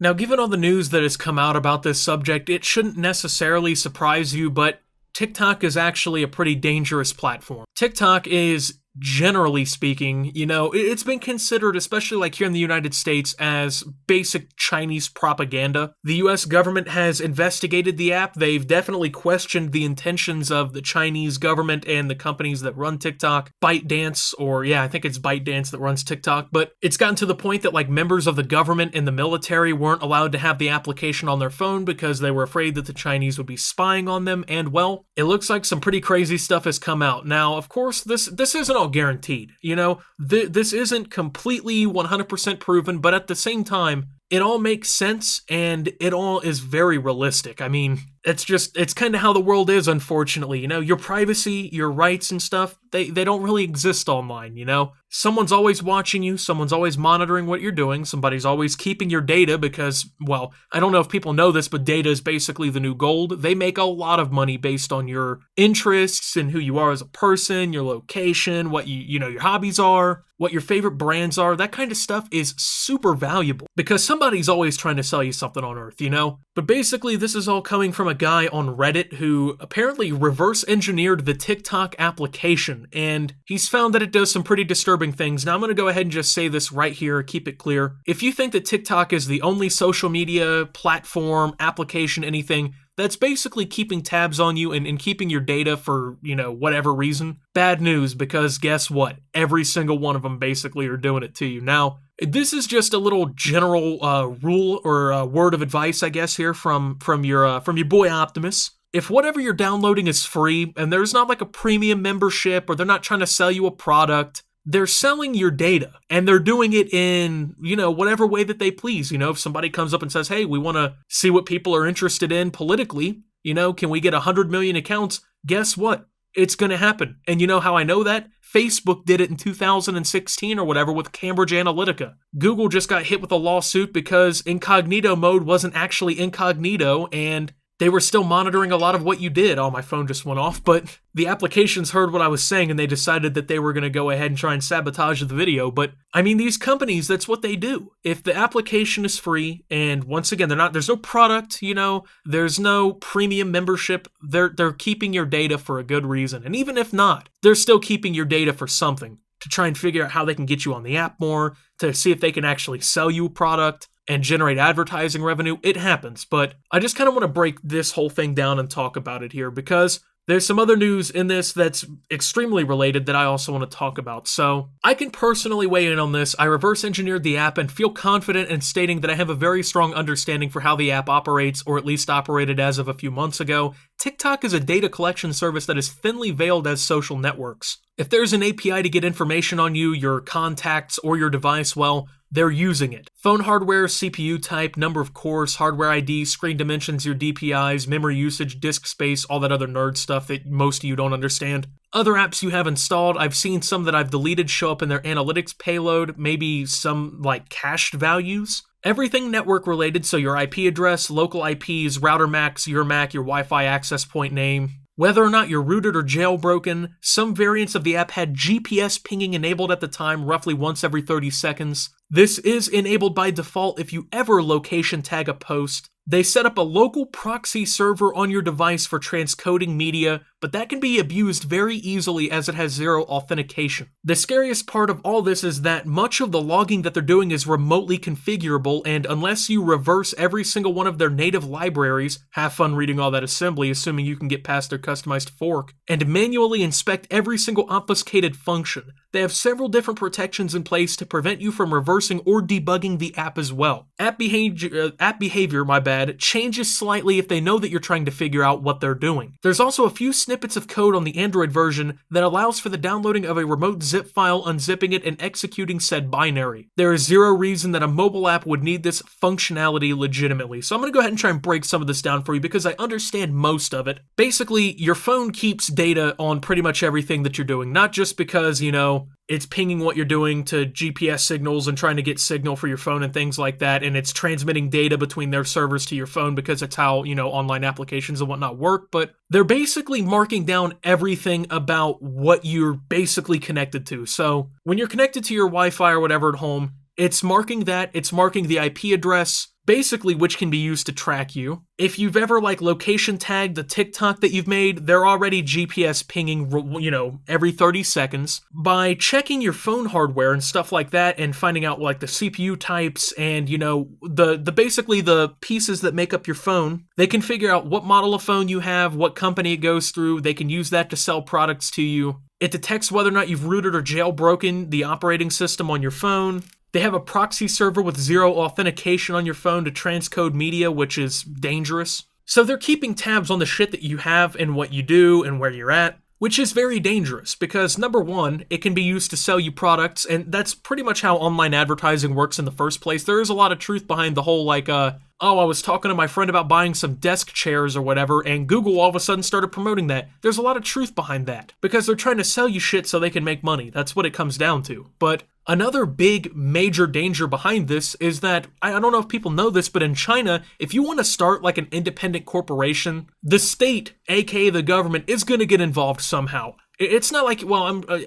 Now, given all the news that has come out about this subject, it shouldn't necessarily surprise you, but TikTok is actually a pretty dangerous platform. TikTok is, generally speaking, it's been considered, especially like here in the United States, as basic Chinese propaganda. The US government has investigated the app. They've definitely questioned the intentions of the Chinese government and the companies that run TikTok. ByteDance, I think it's ByteDance that runs TikTok, but it's gotten to the point that like members of the government and the military weren't allowed to have the application on their phone because they were afraid that the Chinese would be spying on them, and well, it looks like some pretty crazy stuff has come out. Now, of course, this isn't all guaranteed. This isn't completely 100% proven, but at the same time, it all makes sense and it all is very realistic. I mean, it's kind of how the world is, unfortunately. Your privacy, your rights and stuff, they don't really exist online, Someone's always watching you, someone's always monitoring what you're doing, somebody's always keeping your data because, well, I don't know if people know this, but data is basically the new gold. They make a lot of money based on your interests and who you are as a person, your location, what your hobbies are, what your favorite brands are. That kind of stuff is super valuable because somebody's always trying to sell you something on Earth, But basically, this is all coming from a guy on Reddit who apparently reverse engineered the TikTok application, and he's found that it does some pretty disturbing things. Now, I'm going to go ahead and just say this right here, keep it clear. If you think that TikTok is the only social media platform, application, anything that's basically keeping tabs on you and keeping your data for, whatever reason, bad news, because guess what? Every single one of them basically are doing it to you. Now, this is just a little general rule or word of advice, I guess, here from your boy Optimus. If whatever you're downloading is free and there's not like a premium membership or they're not trying to sell you a product, they're selling your data and they're doing it in, whatever way that they please. If somebody comes up and says, hey, we want to see what people are interested in politically, can we get 100 million accounts? Guess what? It's going to happen. And you know how I know that? Facebook did it in 2016 or whatever with Cambridge Analytica. Google just got hit with a lawsuit because incognito mode wasn't actually incognito and they were still monitoring a lot of what you did. Oh, my phone just went off, but the applications heard what I was saying and they decided that they were going to go ahead and try and sabotage the video. But I mean, these companies, that's what they do. If the application is free, and once again, there's no product, there's no premium membership, they're keeping your data for a good reason. And even if not, they're still keeping your data for something, to try and figure out how they can get you on the app more, to see if they can actually sell you a product and generate advertising revenue. It happens, but I just kind of want to break this whole thing down and talk about it here because there's some other news in this that's extremely related that I also want to talk about. So I can personally weigh in on this. I reverse engineered the app and feel confident in stating that I have a very strong understanding for how the app operates, or at least operated as of a few months ago. TikTok is a data collection service that is thinly veiled as social networks. If there's an API to get information on you, your contacts, or your device, well, they're using it. Phone hardware, CPU type, number of cores, hardware ID, screen dimensions, your DPIs, memory usage, disk space, all that other nerd stuff that most of you don't understand. Other apps you have installed, I've seen some that I've deleted show up in their analytics payload, maybe some like cached values. Everything network related, so your IP address, local IPs, router MACs, your MAC, your Wi-Fi access point name. Whether or not you're rooted or jailbroken, some variants of the app had GPS pinging enabled at the time, roughly once every 30 seconds. This is enabled by default if you ever location tag a post. They set up a local proxy server on your device for transcoding media, but that can be abused very easily as it has zero authentication. The scariest part of all this is that much of the logging that they're doing is remotely configurable, and unless you reverse every single one of their native libraries, have fun reading all that assembly, assuming you can get past their customized fork, and manually inspect every single obfuscated function, they have several different protections in place to prevent you from reversing or debugging the app as well. App behavior, changes slightly if they know that you're trying to figure out what they're doing. There's also a few snippets of code on the Android version that allows for the downloading of a remote zip file, unzipping it, and executing said binary. There is zero reason that a mobile app would need this functionality legitimately. So I'm going to go ahead and try and break some of this down for you because I understand most of it. Basically, your phone keeps data on pretty much everything that you're doing, not just because, it's pinging what you're doing to GPS signals and trying to get signal for your phone and things like that, and it's transmitting data between their servers to your phone because that's how, online applications and whatnot work, but they're basically marking down everything about what you're basically connected to. So when you're connected to your Wi-Fi or whatever at home, it's marking that, it's marking the IP address, basically which can be used to track you. If you've ever like location tagged the TikTok that you've made, they're already GPS pinging, every 30 seconds. By checking your phone hardware and stuff like that and finding out like the CPU types and, the basically the pieces that make up your phone, they can figure out what model of phone you have, what company it goes through. They can use that to sell products to you. It detects whether or not you've rooted or jailbroken the operating system on your phone. They have a proxy server with zero authentication on your phone to transcode media, which is dangerous. So they're keeping tabs on the shit that you have and what you do and where you're at, which is very dangerous because, number one, it can be used to sell you products, and that's pretty much how online advertising works in the first place. There is a lot of truth behind the whole, I was talking to my friend about buying some desk chairs or whatever, and Google all of a sudden started promoting that. There's a lot of truth behind that, because they're trying to sell you shit so they can make money. That's what it comes down to. But another big, major danger behind this is that, I don't know if people know this, but in China, if you want to start like an independent corporation, the state, aka the government, is going to get involved somehow. It's not like,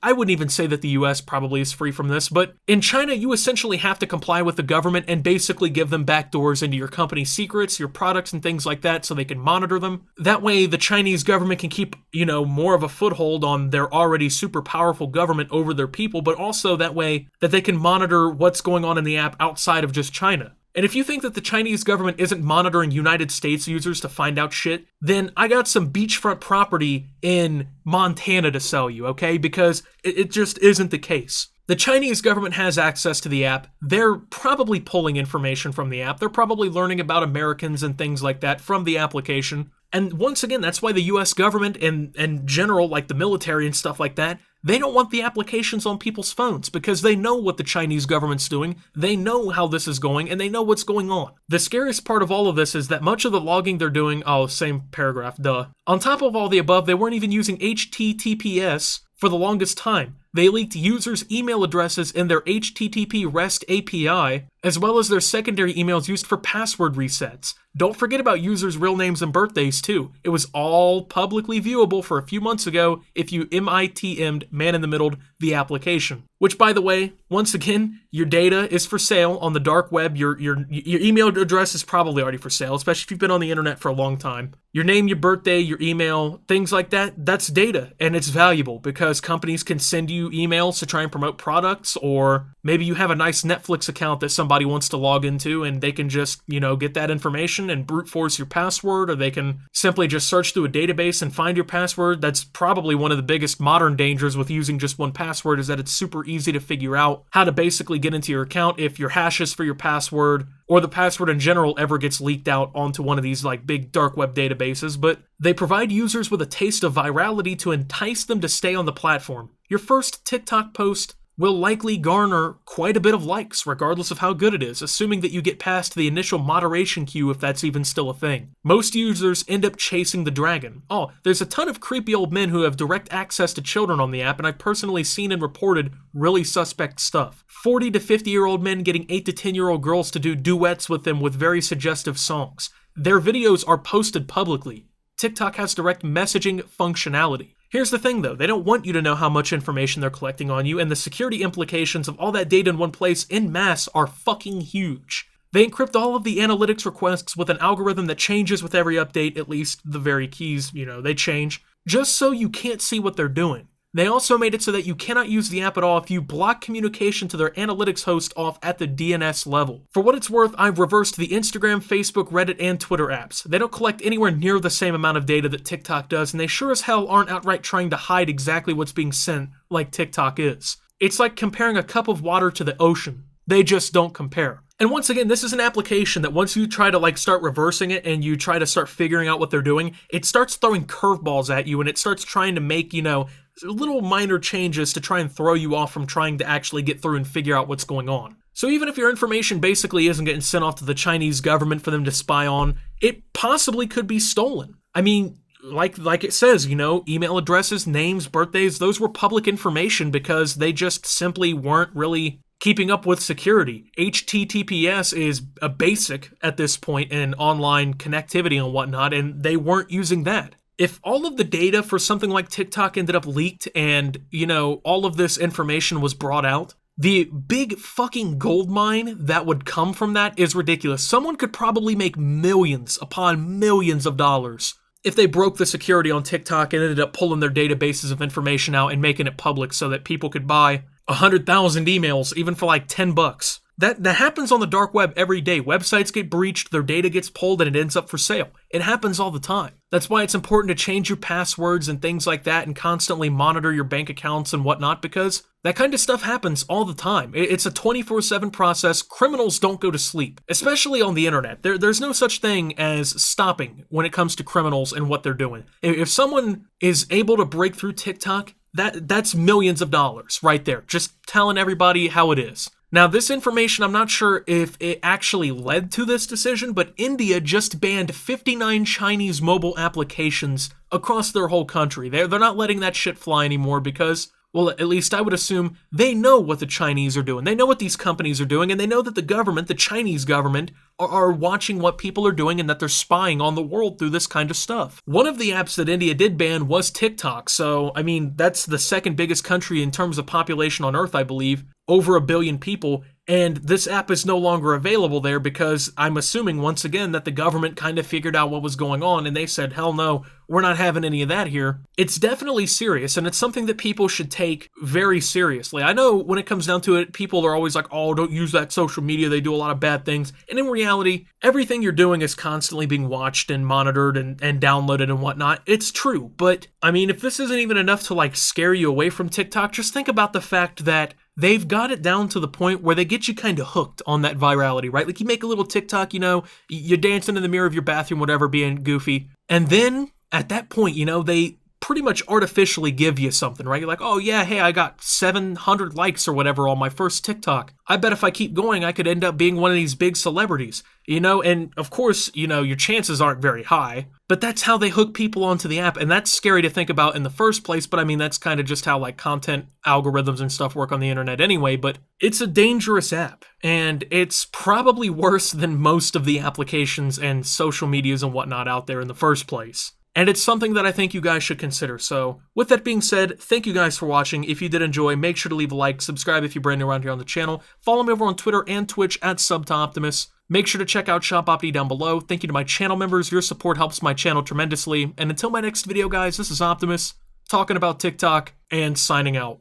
I wouldn't even say that the US probably is free from this, but in China, you essentially have to comply with the government and basically give them backdoors into your company's secrets, your products, and things like that so they can monitor them. That way, the Chinese government can keep, more of a foothold on their already super powerful government over their people, but also that way that they can monitor what's going on in the app outside of just China. And if you think that the Chinese government isn't monitoring United States users to find out shit, then I got some beachfront property in Montana to sell you, okay? Because it just isn't the case. The Chinese government has access to the app. They're probably pulling information from the app. They're probably learning about Americans and things like that from the application. And once again, that's why the US government and general, like the military and stuff like that, they don't want the applications on people's phones because they know what the Chinese government's doing, they know how this is going, and they know what's going on. The scariest part of all of this is that much of the logging they're doing, same paragraph, duh. On top of all the above, they weren't even using HTTPS for the longest time. They leaked users' email addresses in their HTTP REST API, as well as their secondary emails used for password resets. Don't forget about users' real names and birthdays, too. It was all publicly viewable for a few months ago if you MITM'd, man-in-the-middled, the application. Which, by the way, once again, your data is for sale on the dark web. Your email address is probably already for sale, especially if you've been on the internet for a long time. Your name, your birthday, your email, things like that, that's data, and it's valuable because companies can send you emails to try and promote products, or maybe you have a nice Netflix account that somebody wants to log into and they can just, get that information and brute force your password, or they can simply just search through a database and find your password. That's probably one of the biggest modern dangers with using just one password, is that it's super easy to figure out how to basically get into your account if your hashes for your password or the password in general ever gets leaked out onto one of these like big dark web databases. But they provide users with a taste of virality to entice them to stay on the platform. Your first TikTok post will likely garner quite a bit of likes, regardless of how good it is, assuming that you get past the initial moderation queue if that's even still a thing. Most users end up chasing the dragon. There's a ton of creepy old men who have direct access to children on the app, and I've personally seen and reported really suspect stuff. 40 to 50-year-old men getting 8 to 10-year-old girls to do duets with them with very suggestive songs. Their videos are posted publicly. TikTok has direct messaging functionality. Here's the thing though, they don't want you to know how much information they're collecting on you, and the security implications of all that data in one place en masse are fucking huge. They encrypt all of the analytics requests with an algorithm that changes with every update, at least the very keys, they change, just so you can't see what they're doing. They also made it so that you cannot use the app at all if you block communication to their analytics host off at the DNS level. For what it's worth, I've reversed the Instagram, Facebook, Reddit, and Twitter apps. They don't collect anywhere near the same amount of data that TikTok does, and they sure as hell aren't outright trying to hide exactly what's being sent like TikTok is. It's like comparing a cup of water to the ocean. They just don't compare. And once again, this is an application that once you try to start reversing it and you try to start figuring out what they're doing, it starts throwing curveballs at you, and it starts trying to make, little minor changes to try and throw you off from trying to actually get through and figure out what's going on. So even if your information basically isn't getting sent off to the Chinese government for them to spy on, it possibly could be stolen. I mean, like it says, email addresses, names, birthdays, those were public information because they just simply weren't really keeping up with security. HTTPS is a basic at this point in online connectivity and whatnot, and they weren't using that. If all of the data for something like TikTok ended up leaked and, all of this information was brought out, the big fucking gold mine that would come from that is ridiculous. Someone could probably make millions upon millions of dollars if they broke the security on TikTok and ended up pulling their databases of information out and making it public so that people could buy 100,000 emails even for like $10. That happens on the dark web every day. Websites get breached, their data gets pulled, and it ends up for sale. It happens all the time. That's why it's important to change your passwords and things like that and constantly monitor your bank accounts and whatnot, because that kind of stuff happens all the time. It's a 24/7 process. Criminals don't go to sleep, especially on the internet. There's no such thing as stopping when it comes to criminals and what they're doing. If someone is able to break through TikTok, that's millions of dollars right there, just telling everybody how it is. Now, this information, I'm not sure if it actually led to this decision, but India just banned 59 Chinese mobile applications across their whole country. They're not letting that shit fly anymore because, well, at least I would assume they know what the Chinese are doing. They know what these companies are doing, and they know that the government, the Chinese government, are watching what people are doing and that they're spying on the world through this kind of stuff. One of the apps that India did ban was TikTok, so, I mean, that's the second biggest country in terms of population on Earth, I believe, over 1 billion people, and this app is no longer available there because I'm assuming, once again, that the government kind of figured out what was going on and they said, hell no, we're not having any of that here. It's definitely serious, and it's something that people should take very seriously. I know when it comes down to it, people are always like, oh, don't use that social media, they do a lot of bad things, and in reality, everything you're doing is constantly being watched and monitored and downloaded and whatnot. It's true, but I mean, if this isn't even enough to like scare you away from TikTok, just think about the fact that they've got it down to the point where they get you kind of hooked on that virality, right? Like you make a little TikTok, you know, you're dancing in the mirror of your bathroom, whatever, being goofy. And then at that point, you know, they pretty much artificially give you something, right? You're like, oh yeah, hey, I got 700 likes or whatever on my first TikTok. I bet if I keep going, I could end up being one of these big celebrities, you know? And of course, you know, your chances aren't very high, but that's how they hook people onto the app. And that's scary to think about in the first place. But I mean, that's kind of just how like content algorithms and stuff work on the internet anyway. But it's a dangerous app, and it's probably worse than most of the applications and social medias and whatnot out there in the first place. And it's something that I think you guys should consider. So with that being said, thank you guys for watching. If you did enjoy, make sure to leave a like, subscribe if you're brand new around here on the channel. Follow me over on Twitter and Twitch at SubToOptimus. Make sure to check out Shop Opti down below. Thank you to my channel members. Your support helps my channel tremendously. And until my next video, guys, this is Optimus, talking about TikTok and signing out.